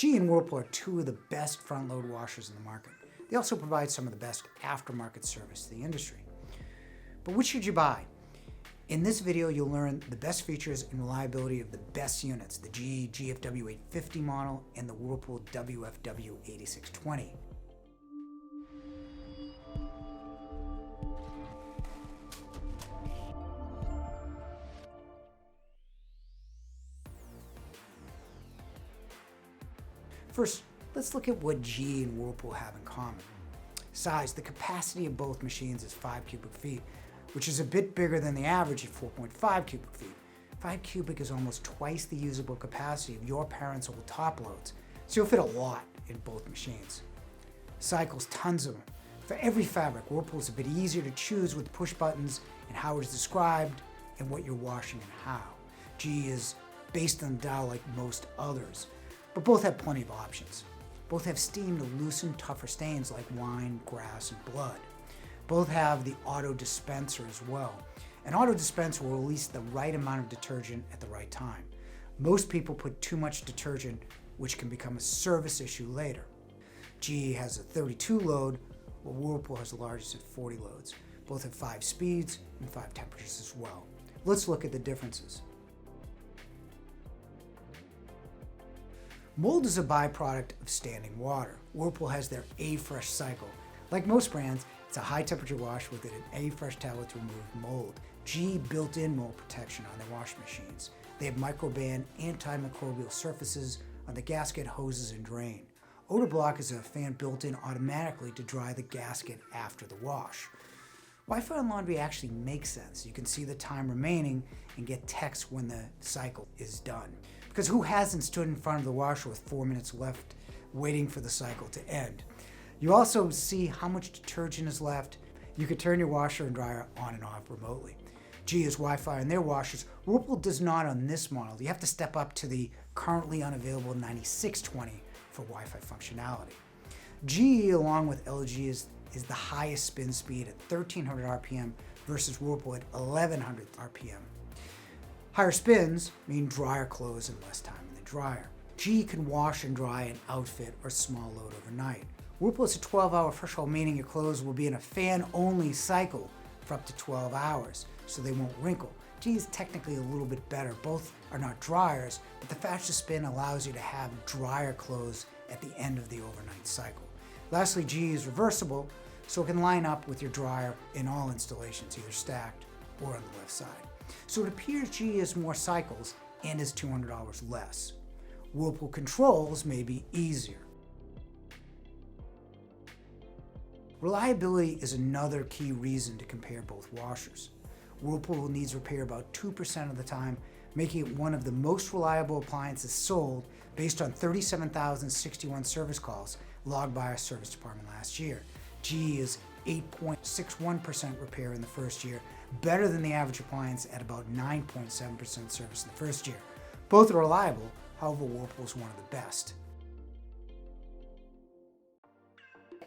GE and Whirlpool are two of the best front-load washers in the market. They also provide some of the best aftermarket service to the industry. But which should you buy? In this video, you'll learn the best features and reliability of the best units, the GE GFW850 model and the Whirlpool WFW8620. First, let's look at what GE and Whirlpool have in common. Size: the capacity of both machines is 5 cubic feet, which is a bit bigger than the average at 4.5 cubic feet. 5 cubic is almost twice the usable capacity of your parents' old top loads, so you'll fit a lot in both machines. Cycles: tons of them. For every fabric, Whirlpool is a bit easier to choose with push buttons and how it is described and what you're washing and how. GE is based on the dial like most others, but both have plenty of options. Both have steam to loosen tougher stains like wine, grass, and blood. Both have the auto dispenser as well. An auto dispenser will release the right amount of detergent at the right time. Most people put too much detergent, which can become a service issue later. GE has a 32 load, while Whirlpool has the largest at 40 loads. Both have 5 speeds and 5 temperatures as well. Let's look at the differences. Mold is a byproduct of standing water. Whirlpool has their A-Fresh cycle. Like most brands, it's a high-temperature wash with an A-Fresh tablet to remove mold. GE built-in mold protection on their washing machines. They have microban antimicrobial surfaces on the gasket, hoses, and drain. Odor Block is a fan built in automatically to dry the gasket after the wash. Wi-Fi on laundry actually makes sense. You can see the time remaining and get text when the cycle is done. Because who hasn't stood in front of the washer with 4 minutes left waiting for the cycle to end? You also see how much detergent is left. You can turn your washer and dryer on and off remotely. GE has Wi-Fi on their washers. Whirlpool does not on this model. You have to step up to the currently unavailable 9620 for Wi-Fi functionality. GE, along with LG, is the highest spin speed at 1300 RPM versus Whirlpool at 1100 RPM. Higher spins mean drier clothes and less time in the dryer. GE can wash and dry an outfit or small load overnight. Whirlpool is a 12-hour threshold, meaning your clothes will be in a fan-only cycle for up to 12 hours, so they won't wrinkle. GE is technically a little bit better. Both are not dryers, but the faster spin allows you to have drier clothes at the end of the overnight cycle. Lastly, GE is reversible, so it can line up with your dryer in all installations, either stacked or on the left side. So it appears GE has more cycles and is $200 less. Whirlpool controls may be easier. Reliability is another key reason to compare both washers. Whirlpool needs repair about 2% of the time, making it one of the most reliable appliances sold based on 37,061 service calls logged by our service department last year. GE is 8.61% repair in the first year, better than the average appliance at about 9.7% service in the first year. Both are reliable, however, Whirlpool is one of the best.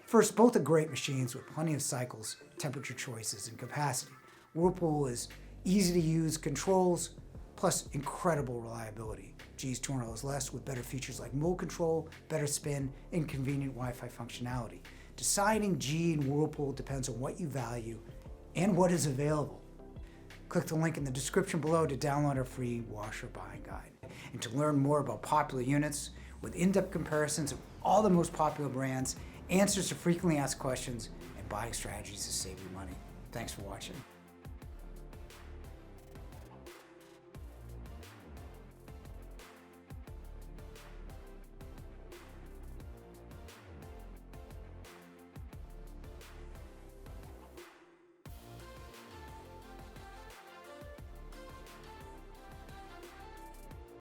First, both are great machines with plenty of cycles, temperature choices, and capacity. Whirlpool is easy to use controls, plus incredible reliability. GE's $200 less with better features like mold control, better spin, and convenient Wi-Fi functionality. Deciding GE and Whirlpool depends on what you value and what is available. Click the link in the description below to download our free washer buying guide. And to learn more about popular units with in-depth comparisons of all the most popular brands, answers to frequently asked questions, and buying strategies to save you money. Thanks for watching.